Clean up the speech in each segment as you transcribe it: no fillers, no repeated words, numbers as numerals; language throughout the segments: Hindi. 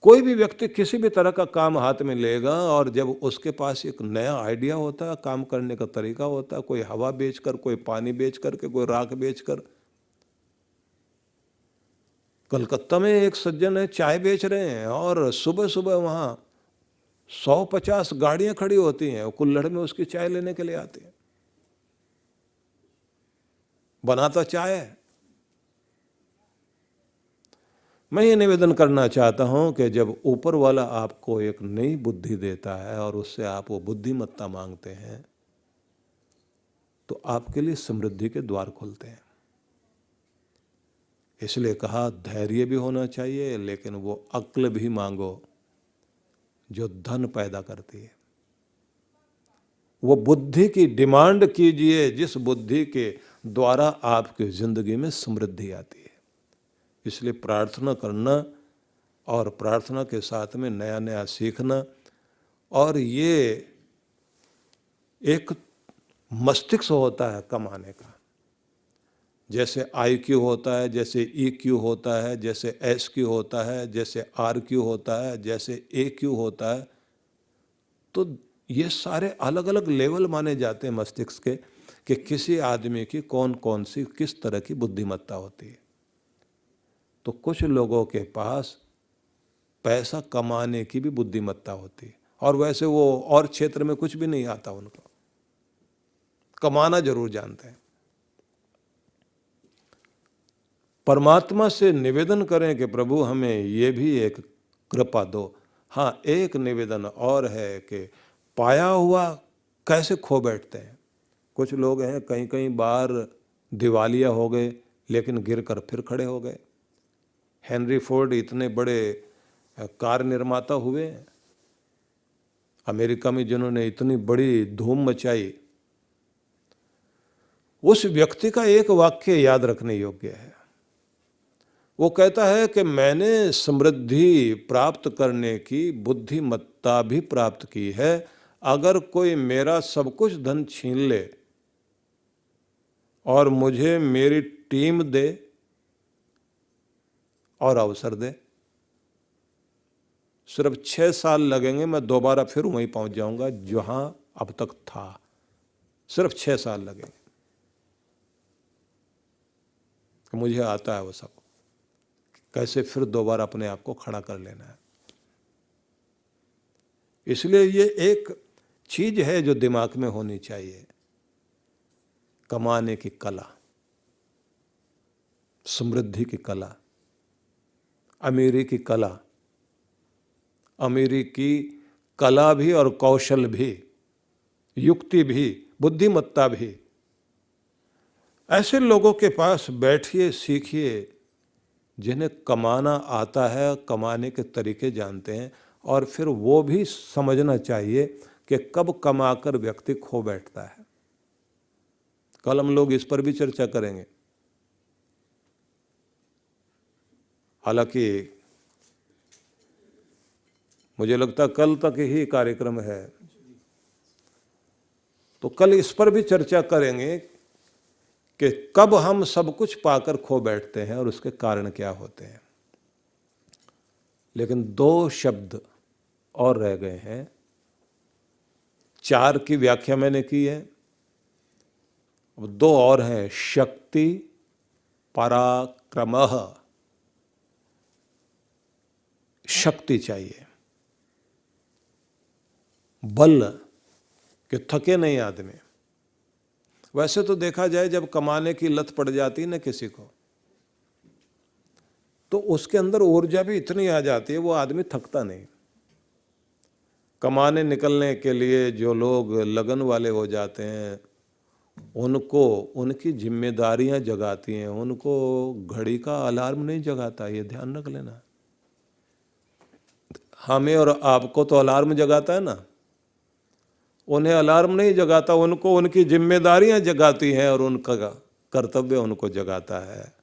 कोई भी व्यक्ति किसी भी तरह का काम हाथ में लेगा और जब उसके पास एक नया आइडिया होता है, काम करने का तरीका होता है, कोई हवा बेचकर, कोई पानी बेच करके, कोई राख बेचकर। कलकत्ता में एक सज्जन है, चाय बेच रहे हैं और सुबह सुबह वहां 150 गाड़ियां खड़ी होती हैं, कुल्हड़ में उसकी चाय लेने के लिए आती हैं। बनाता चाय है। मैं ये निवेदन करना चाहता हूं कि जब ऊपर वाला आपको एक नई बुद्धि देता है और उससे आप वो बुद्धिमत्ता मांगते हैं, तो आपके लिए समृद्धि के द्वार खुलते हैं। इसलिए कहा धैर्य भी होना चाहिए, लेकिन वो अक्ल भी मांगो जो धन पैदा करती है। वो बुद्धि की डिमांड कीजिए जिस बुद्धि के द्वारा आपकी जिंदगी में समृद्धि आती है। इसलिए प्रार्थना करना और प्रार्थना के साथ में नया नया सीखना, और ये एक मस्तिष्क होता है कमाने का। जैसे IQ होता है, जैसे EQ होता है, जैसे SQ होता है, जैसे RQ होता है, जैसे AQ होता है, तो ये सारे अलग अलग लेवल माने जाते हैं मस्तिष्क के कि किसी आदमी की कौन कौन सी किस तरह की बुद्धिमत्ता होती है। तो कुछ लोगों के पास पैसा कमाने की भी बुद्धिमत्ता होती है, और वैसे वो और क्षेत्र में कुछ भी नहीं आता उनको, कमाना जरूर जानते हैं। परमात्मा से निवेदन करें कि प्रभु हमें ये भी एक कृपा दो। हाँ, एक निवेदन और है कि पाया हुआ कैसे खो बैठते हैं। कुछ लोग हैं कहीं कहीं बार दिवालिया हो गए, लेकिन गिरकर फिर खड़े हो गए। हेनरी फोर्ड इतने बड़े कार निर्माता हुए अमेरिका में, जिन्होंने इतनी बड़ी धूम मचाई। उस व्यक्ति का एक वाक्य याद रखने योग्य है। वो कहता है कि मैंने समृद्धि प्राप्त करने की बुद्धिमत्ता भी प्राप्त की है। अगर कोई मेरा सब कुछ धन छीन ले और मुझे मेरी टीम दे और अवसर दे, सिर्फ 6 साल लगेंगे, मैं दोबारा फिर वहीं पहुंच जाऊंगा जहां अब तक था। सिर्फ 6 साल लगेंगे। मुझे आता है वो सब, कैसे फिर दोबारा अपने आप को खड़ा कर लेना है। इसलिए ये एक चीज है जो दिमाग में होनी चाहिए, कमाने की कला, समृद्धि की कला, अमीरी की कला। अमीरी की कला भी और कौशल भी, युक्ति भी, बुद्धिमत्ता भी। ऐसे लोगों के पास बैठिए, सीखिए, जिन्हें कमाना आता है, कमाने के तरीके जानते हैं, और फिर वो भी समझना चाहिए कि कब कमाकर व्यक्ति खो बैठता है। कल हम लोग इस पर भी चर्चा करेंगे। हालांकि मुझे लगता कल तक ही कार्यक्रम है, तो कल इस पर भी चर्चा करेंगे कि कब हम सब कुछ पाकर खो बैठते हैं और उसके कारण क्या होते हैं। लेकिन 2 शब्द और रह गए हैं। 4 की व्याख्या मैंने की है, अब 2 और हैं, शक्ति, पराक्रमः। शक्ति चाहिए, बल, कि थके नहीं आदमी। वैसे तो देखा जाए जब कमाने की लत पड़ जाती है ना किसी को, तो उसके अंदर ऊर्जा भी इतनी आ जाती है, वो आदमी थकता नहीं। कमाने निकलने के लिए जो लोग लगन वाले हो जाते हैं, उनको उनकी जिम्मेदारियां जगाती हैं, उनको घड़ी का अलार्म नहीं जगाता, ये ध्यान रख लेना। हमें और आपको तो अलार्म जगाता है ना, उन्हें अलार्म नहीं जगाता, उनको उनकी जिम्मेदारियां जगाती हैं और उनका कर्तव्य उनको जगाता है।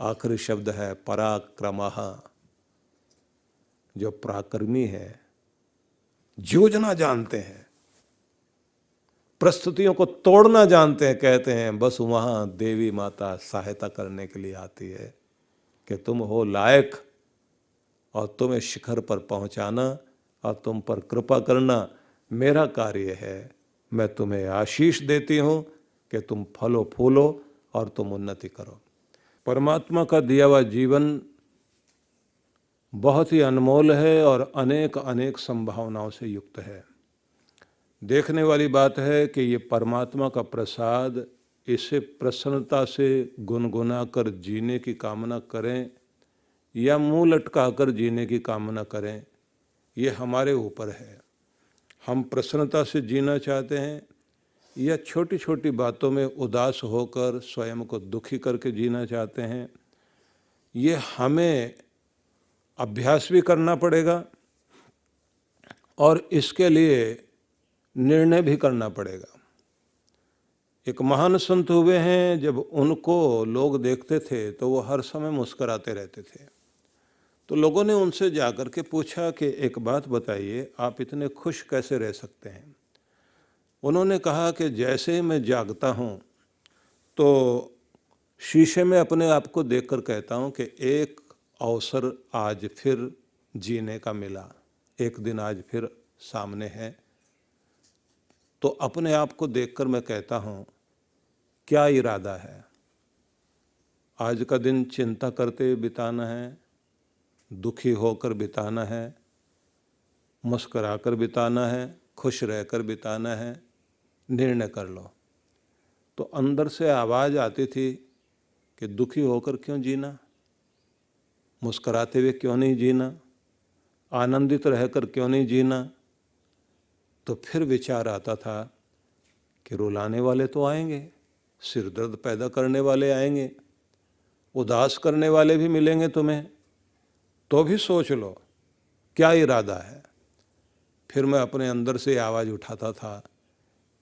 आखिरी शब्द है पराक्रमः। जो पराक्रमी है, जूझना जानते हैं, परिस्थितियों को तोड़ना जानते हैं, कहते हैं बस वहां देवी माता सहायता करने के लिए आती है कि तुम हो लायक और तुम्हें शिखर पर पहुंचाना और तुम पर कृपा करना मेरा कार्य है। मैं तुम्हें आशीष देती हूँ कि तुम फलो फूलो और तुम उन्नति करो। परमात्मा का दिया हुआ जीवन बहुत ही अनमोल है और अनेक अनेक संभावनाओं से युक्त है। देखने वाली बात है कि ये परमात्मा का प्रसाद, इसे प्रसन्नता से गुनगुना कर जीने की कामना करें या मुंह लटका कर जीने की कामना करें, ये हमारे ऊपर है। हम प्रसन्नता से जीना चाहते हैं या छोटी छोटी बातों में उदास होकर स्वयं को दुखी करके जीना चाहते हैं, ये हमें अभ्यास भी करना पड़ेगा और इसके लिए निर्णय भी करना पड़ेगा। एक महान संत हुए हैं, जब उनको लोग देखते थे तो वो हर समय मुस्कुराते रहते थे। तो लोगों ने उनसे जाकर के पूछा कि एक बात बताइए, आप इतने खुश कैसे रह सकते हैं? उन्होंने कहा कि जैसे ही मैं जागता हूँ तो शीशे में अपने आप को देखकर कहता हूँ कि एक अवसर आज फिर जीने का मिला, एक दिन आज फिर सामने है। तो अपने आप को देखकर मैं कहता हूँ क्या इरादा है? आज का दिन चिंता करते बिताना है, दुखी होकर बिताना है, मुस्कुराकर बिताना है, खुश रहकर बिताना है? निर्णय कर लो। तो अंदर से आवाज़ आती थी कि दुखी होकर क्यों जीना, मुस्कुराते हुए क्यों नहीं जीना, आनंदित रहकर क्यों नहीं जीना? तो फिर विचार आता था कि रुलाने वाले तो आएंगे, सिर दर्द पैदा करने वाले आएंगे, उदास करने वाले भी मिलेंगे तुम्हें, तो भी सोच लो क्या इरादा है। फिर मैं अपने अंदर से आवाज़ उठाता था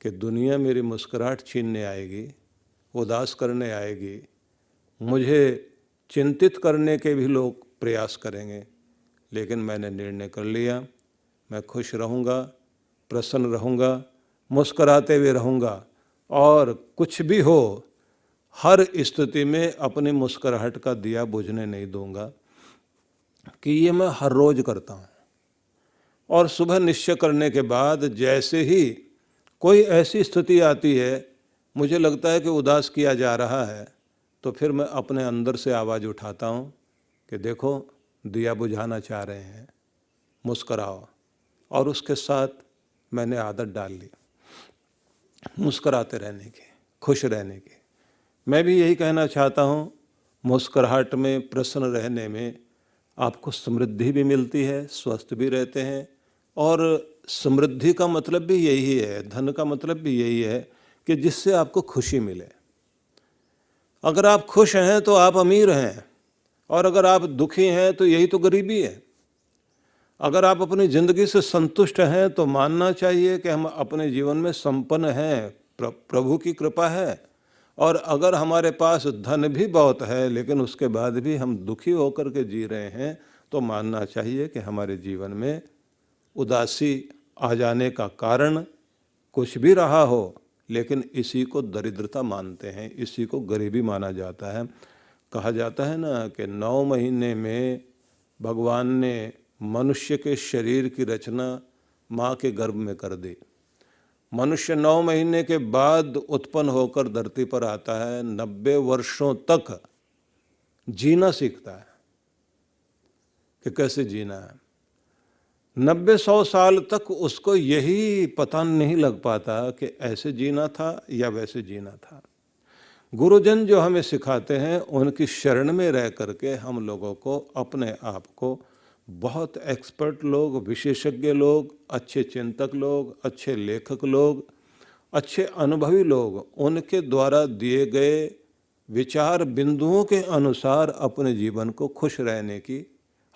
कि दुनिया मेरी मुस्कुराहट छीनने आएगी, उदास करने आएगी, मुझे चिंतित करने के भी लोग प्रयास करेंगे, लेकिन मैंने निर्णय कर लिया, मैं खुश रहूँगा, प्रसन्न रहूँगा, मुस्कुराते हुए रहूँगा और कुछ भी हो हर स्थिति में अपनी मुस्कुराहट का दिया बुझने नहीं दूंगा। कि ये मैं हर रोज़ करता हूँ। और सुबह निश्चय करने के बाद जैसे ही कोई ऐसी स्थिति आती है, मुझे लगता है कि उदास किया जा रहा है, तो फिर मैं अपने अंदर से आवाज़ उठाता हूँ कि देखो दिया बुझाना चाह रहे हैं, मुस्कराओ। और उसके साथ मैंने आदत डाल ली मुस्कराते रहने की, खुश रहने की। मैं भी यही कहना चाहता हूँ, मुस्कुराहट में, प्रसन्न रहने में आपको समृद्धि भी मिलती है, स्वस्थ भी रहते हैं। और समृद्धि का मतलब भी यही है, धन का मतलब भी यही है कि जिससे आपको खुशी मिले। अगर आप खुश हैं तो आप अमीर हैं, और अगर आप दुखी हैं तो यही तो गरीबी है। अगर आप अपनी ज़िंदगी से संतुष्ट हैं तो मानना चाहिए कि हम अपने जीवन में संपन्न हैं, प्रभु की कृपा है। और अगर हमारे पास धन भी बहुत है लेकिन उसके बाद भी हम दुखी होकर के जी रहे हैं, तो मानना चाहिए कि हमारे जीवन में उदासी आ जाने का कारण कुछ भी रहा हो, लेकिन इसी को दरिद्रता मानते हैं, इसी को गरीबी माना जाता है। कहा जाता है ना कि 9 महीने में भगवान ने मनुष्य के शरीर की रचना माँ के गर्भ में कर दी। मनुष्य 9 महीने के बाद उत्पन्न होकर धरती पर आता है, 90 वर्षों तक जीना सीखता है कि कैसे जीना है। 90-100 साल तक उसको यही पता नहीं लग पाता कि ऐसे जीना था या वैसे जीना था। गुरुजन जो हमें सिखाते हैं, उनकी शरण में रह करके हम लोगों को अपने आप को बहुत एक्सपर्ट लोग, विशेषज्ञ लोग, अच्छे चिंतक लोग, अच्छे लेखक लोग, अच्छे अनुभवी लोग, उनके द्वारा दिए गए विचार बिंदुओं के अनुसार अपने जीवन को खुश रहने की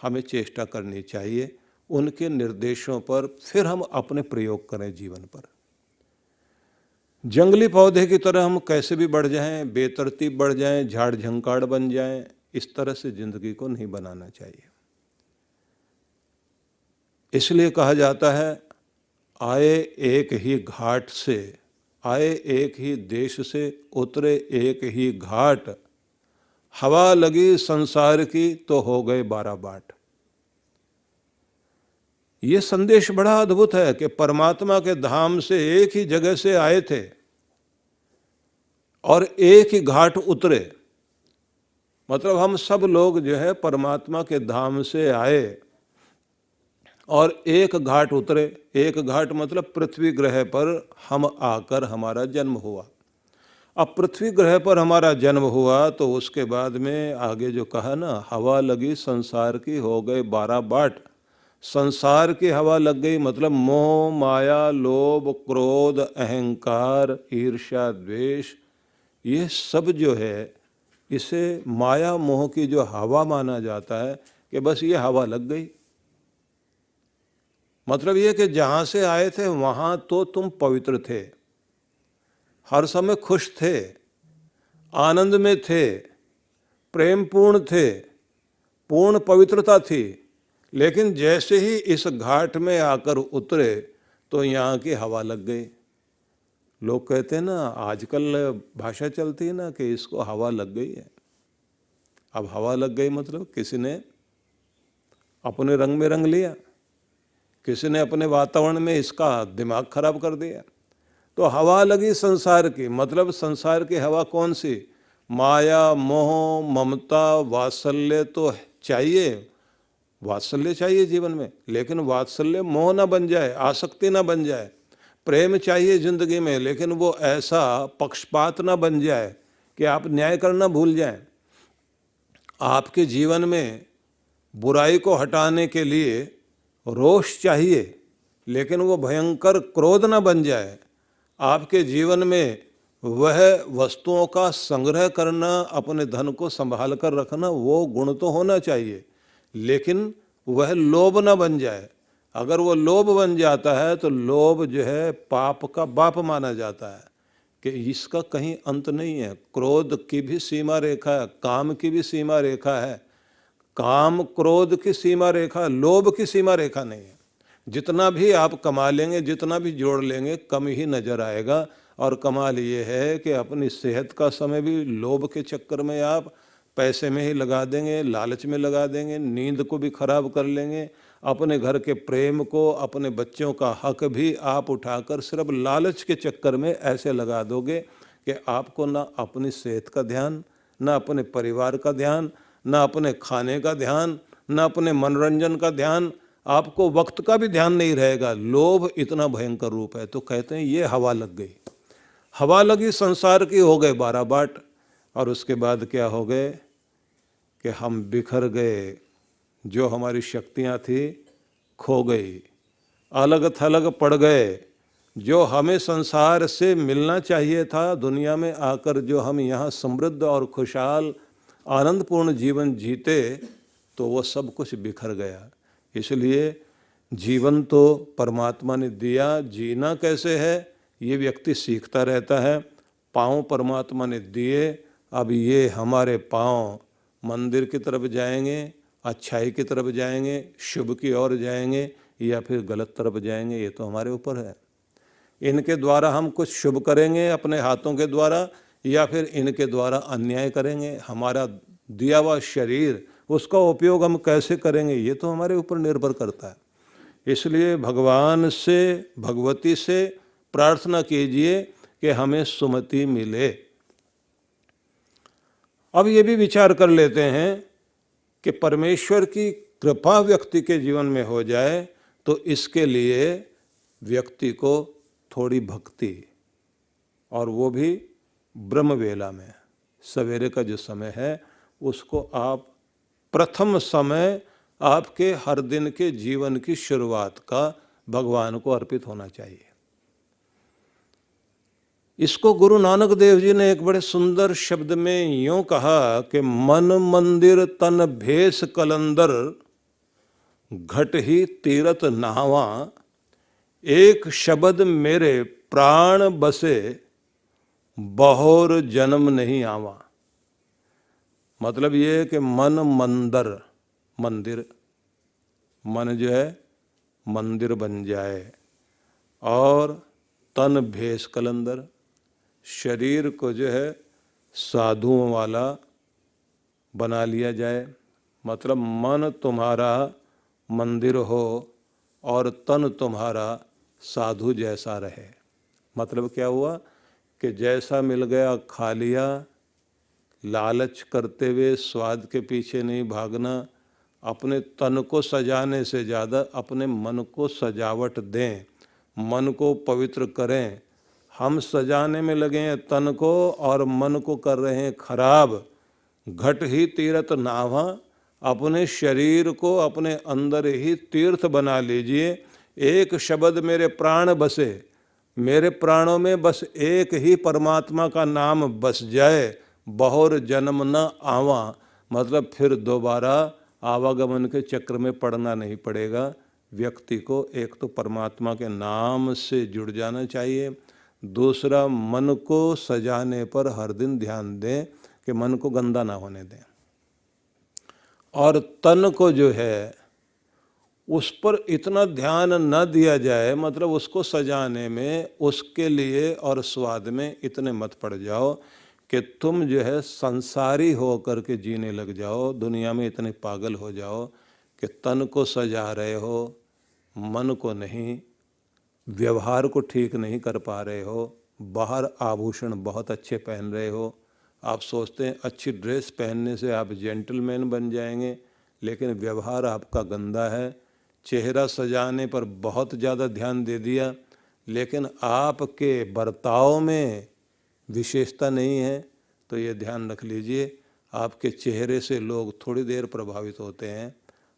हमें चेष्टा करनी चाहिए। उनके निर्देशों पर फिर हम अपने प्रयोग करें जीवन पर। जंगली पौधे की तरह हम कैसे भी बढ़ जाएं, बेतरतीब बढ़ जाएं, झाड़ झंकाड़ बन जाएं, इस तरह से जिंदगी को नहीं बनाना चाहिए। इसलिए कहा जाता है, आए एक ही घाट से, आए एक ही देश से, उतरे एक ही घाट, हवा लगी संसार की तो हो गए 12 बाट। ये संदेश बड़ा अद्भुत है कि परमात्मा के धाम से एक ही जगह से आए थे और एक ही घाट उतरे। मतलब हम सब लोग जो है परमात्मा के धाम से आए और एक घाट उतरे। एक घाट मतलब पृथ्वी ग्रह पर हम आकर हमारा जन्म हुआ। अब पृथ्वी ग्रह पर हमारा जन्म हुआ तो उसके बाद में आगे जो कहा ना, हवा लगी संसार की हो गए 12 बाट। संसार की हवा लग गई मतलब मोह माया लोभ क्रोध अहंकार ईर्ष्या द्वेष, ये सब जो है इसे माया मोह की जो हवा माना जाता है कि बस ये हवा लग गई। मतलब ये कि जहाँ से आए थे वहाँ तो तुम पवित्र थे, हर समय खुश थे, आनंद में थे, प्रेम पूर्ण थे, पूर्ण पवित्रता थी। लेकिन जैसे ही इस घाट में आकर उतरे तो यहाँ की हवा लग गई। लोग कहते हैं ना, आजकल भाषा चलती है ना कि इसको हवा लग गई है। अब हवा लग गई मतलब किसी ने अपने रंग में रंग लिया, किसी ने अपने वातावरण में इसका दिमाग खराब कर दिया। तो हवा लगी संसार की मतलब संसार की हवा कौन सी? माया मोह ममता वात्सल्य तो चाहिए, वात्सल्य चाहिए जीवन में, लेकिन वात्सल्य मोह ना बन जाए, आसक्ति ना बन जाए। प्रेम चाहिए जिंदगी में, लेकिन वो ऐसा पक्षपात ना बन जाए कि आप न्याय करना भूल जाएं। आपके जीवन में बुराई को हटाने के लिए रोष चाहिए, लेकिन वो भयंकर क्रोध ना बन जाए। आपके जीवन में वह वस्तुओं का संग्रह करना, अपने धन को संभाल कर रखना, वो गुण तो होना चाहिए, लेकिन वह लोभ ना बन जाए। अगर वो लोभ बन जाता है तो लोभ जो है पाप का बाप माना जाता है कि इसका कहीं अंत नहीं है। क्रोध की भी सीमा रेखा है, काम की भी सीमा रेखा है। काम क्रोध की सीमा रेखा, लोभ की सीमा रेखा नहीं है। जितना भी आप कमा लेंगे, जितना भी जोड़ लेंगे, कम ही नजर आएगा। और कमाल ये है कि अपनी सेहत का समय भी लोभ के चक्कर में आप पैसे में ही लगा देंगे, लालच में लगा देंगे, नींद को भी खराब कर लेंगे। अपने घर के प्रेम को, अपने बच्चों का हक भी आप उठाकर सिर्फ लालच के चक्कर में ऐसे लगा दोगे कि आपको ना अपनी सेहत का ध्यान, ना अपने परिवार का ध्यान, ना अपने खाने का ध्यान, ना अपने मनोरंजन का ध्यान, आपको वक्त का भी ध्यान नहीं रहेगा। लोभ इतना भयंकर रूप है। तो कहते हैं ये हवा लग गई। हवा लगी संसार की हो गए 12 बाट। और उसके बाद क्या हो गए कि हम बिखर गए। जो हमारी शक्तियाँ थी खो गई, अलग थलग पड़ गए। जो हमें संसार से मिलना चाहिए था, दुनिया में आकर जो हम यहाँ समृद्ध और खुशहाल आनंदपूर्ण जीवन जीते, तो वो सब कुछ बिखर गया। इसलिए जीवन तो परमात्मा ने दिया, जीना कैसे है ये व्यक्ति सीखता रहता है। पाँव परमात्मा ने दिए, अब ये हमारे पाँव मंदिर की तरफ जाएंगे, अच्छाई की तरफ जाएंगे, शुभ की ओर जाएंगे, या फिर गलत तरफ जाएंगे, ये तो हमारे ऊपर है। इनके द्वारा हम कुछ शुभ करेंगे अपने हाथों के द्वारा, या फिर इनके द्वारा अन्याय करेंगे। हमारा दिया हुआ शरीर, उसका उपयोग हम कैसे करेंगे, ये तो हमारे ऊपर निर्भर करता है। इसलिए भगवान से, भगवती से प्रार्थना कीजिए कि हमें सुमति मिले। अब ये भी विचार कर लेते हैं कि परमेश्वर की कृपा व्यक्ति के जीवन में हो जाए तो इसके लिए व्यक्ति को थोड़ी भक्ति, और वो भी ब्रह्म वेला में, सवेरे का जो समय है, उसको आप प्रथम समय आपके हर दिन के जीवन की शुरुआत का भगवान को अर्पित होना चाहिए। इसको गुरु नानक देव जी ने एक बड़े सुंदर शब्द में यूं कहा कि मन मंदिर तन भेष कलंदर, घट ही तीरथ नहावा, एक शब्द मेरे प्राण बसे, बहुर जन्म नहीं आवा। मतलब ये है कि मन मंदिर, मंदिर, मन जो है मंदिर बन जाए, और तन भेष कलंदर, शरीर को जो है साधुओं वाला बना लिया जाए। मतलब मन तुम्हारा मंदिर हो, और तन तुम्हारा साधु जैसा रहे। मतलब क्या हुआ कि जैसा मिल गया खा लिया, लालच करते हुए स्वाद के पीछे नहीं भागना। अपने तन को सजाने से ज़्यादा अपने मन को सजावट दें, मन को पवित्र करें। हम सजाने में लगे हैं तन को और मन को कर रहे हैं खराब। घट ही तीर्थ नावा, अपने शरीर को अपने अंदर ही तीर्थ बना लीजिए। एक शब्द मेरे प्राण बसे, मेरे प्राणों में बस एक ही परमात्मा का नाम बस जाए, बहुर जन्म न आवा। मतलब फिर दोबारा आवागमन के चक्र में पड़ना नहीं पड़ेगा। व्यक्ति को एक तो परमात्मा के नाम से जुड़ जाना चाहिए, दूसरा मन को सजाने पर हर दिन ध्यान दें कि मन को गंदा ना होने दें, और तन को जो है उस पर इतना ध्यान न दिया जाए, मतलब उसको सजाने में, उसके लिए और स्वाद में इतने मत पड़ जाओ कि तुम जो है संसारी हो करके जीने लग जाओ, दुनिया में इतने पागल हो जाओ कि तन को सजा रहे हो, मन को नहीं, व्यवहार को ठीक नहीं कर पा रहे हो। बाहर आभूषण बहुत अच्छे पहन रहे हो, आप सोचते हैं अच्छी ड्रेस पहनने से आप जेंटलमैन बन जाएंगे, लेकिन व्यवहार आपका गंदा है। चेहरा सजाने पर बहुत ज़्यादा ध्यान दे दिया, लेकिन आपके बर्ताव में विशेषता नहीं है, तो ये ध्यान रख लीजिए आपके चेहरे से लोग थोड़ी देर प्रभावित होते हैं,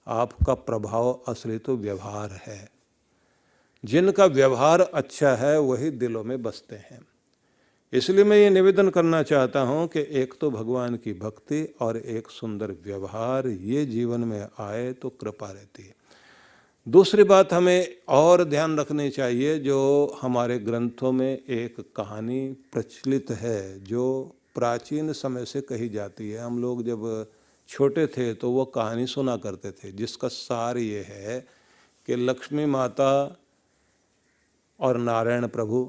आपका प्रभाव असली तो व्यवहार है। जिनका व्यवहार अच्छा है वही दिलों में बसते हैं। इसलिए मैं ये निवेदन करना चाहता हूँ कि एक तो भगवान की भक्ति और एक सुंदर व्यवहार ये जीवन में आए तो कृपा रहती है। दूसरी बात हमें और ध्यान रखनी चाहिए, जो हमारे ग्रंथों में एक कहानी प्रचलित है जो प्राचीन समय से कही जाती है। हम लोग जब छोटे थे तो वो कहानी सुना करते थे, जिसका सार ये है कि लक्ष्मी माता और नारायण प्रभु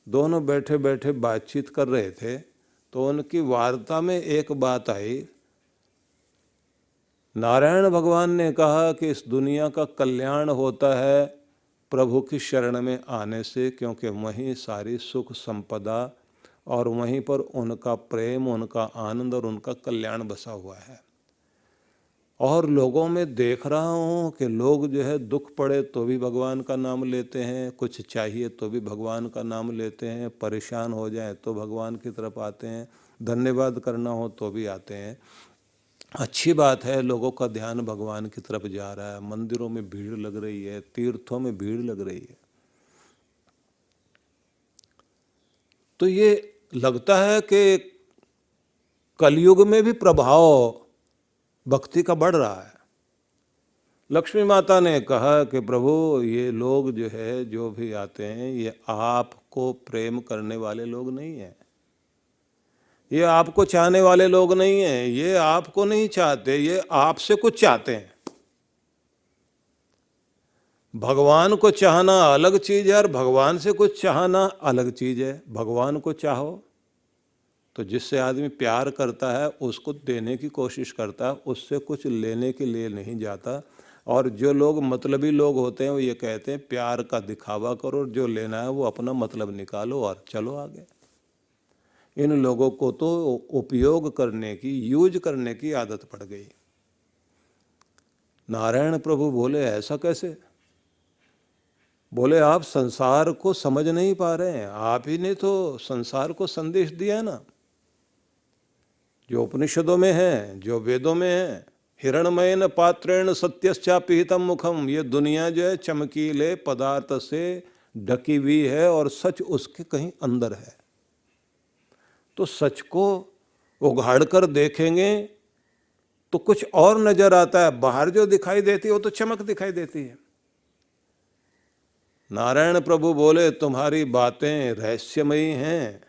दोनों बैठे बैठे बातचीत कर रहे थे, तो उनकी वार्ता में एक बात आई। नारायण भगवान ने कहा कि इस दुनिया का कल्याण होता है प्रभु की शरण में आने से, क्योंकि वहीं सारी सुख संपदा और वहीं पर उनका प्रेम, उनका आनंद और उनका कल्याण बसा हुआ है। और लोगों में देख रहा हूँ कि लोग जो है दुख पड़े तो भी भगवान का नाम लेते हैं, कुछ चाहिए तो भी भगवान का नाम लेते हैं, परेशान हो जाए तो भगवान की तरफ आते हैं, धन्यवाद करना हो तो भी आते हैं। अच्छी बात है, लोगों का ध्यान भगवान की तरफ जा रहा है, मंदिरों में भीड़ लग रही है, तीर्थों में भीड़ लग रही है। तो ये लगता है कि कलयुग में भी प्रभाव भक्ति का बढ़ रहा है। लक्ष्मी माता ने कहा कि प्रभु ये लोग जो है, जो भी आते हैं, ये आपको प्रेम करने वाले लोग नहीं हैं, ये आपको चाहने वाले लोग नहीं हैं, ये आपको नहीं चाहते, ये आपसे कुछ चाहते हैं। भगवान को चाहना अलग चीज है और भगवान से कुछ चाहना अलग चीज है। भगवान को चाहो तो जिससे आदमी प्यार करता है उसको देने की कोशिश करता है, उससे कुछ लेने के लिए नहीं जाता। और जो लोग मतलबी लोग होते हैं वो ये कहते हैं प्यार का दिखावा करो, जो लेना है वो अपना मतलब निकालो और चलो आगे। इन लोगों को तो उपयोग करने की, यूज करने की आदत पड़ गई। नारायण प्रभु बोले ऐसा कैसे? बोले आप संसार को समझ नहीं पा रहे हैं, आप ही ने तो संसार को संदेश दिया ना, जो उपनिषदों में है, जो वेदों में है। हिरणमयन पात्रेण सत्यश्चापिहितम मुखम, ये दुनिया जो है चमकीले पदार्थ से ढकी हुई है और सच उसके कहीं अंदर है। तो सच को उघाड़ कर देखेंगे तो कुछ और नजर आता है, बाहर जो दिखाई देती है वो तो चमक दिखाई देती है। नारायण प्रभु बोले तुम्हारी बातें रहस्यमयी हैं,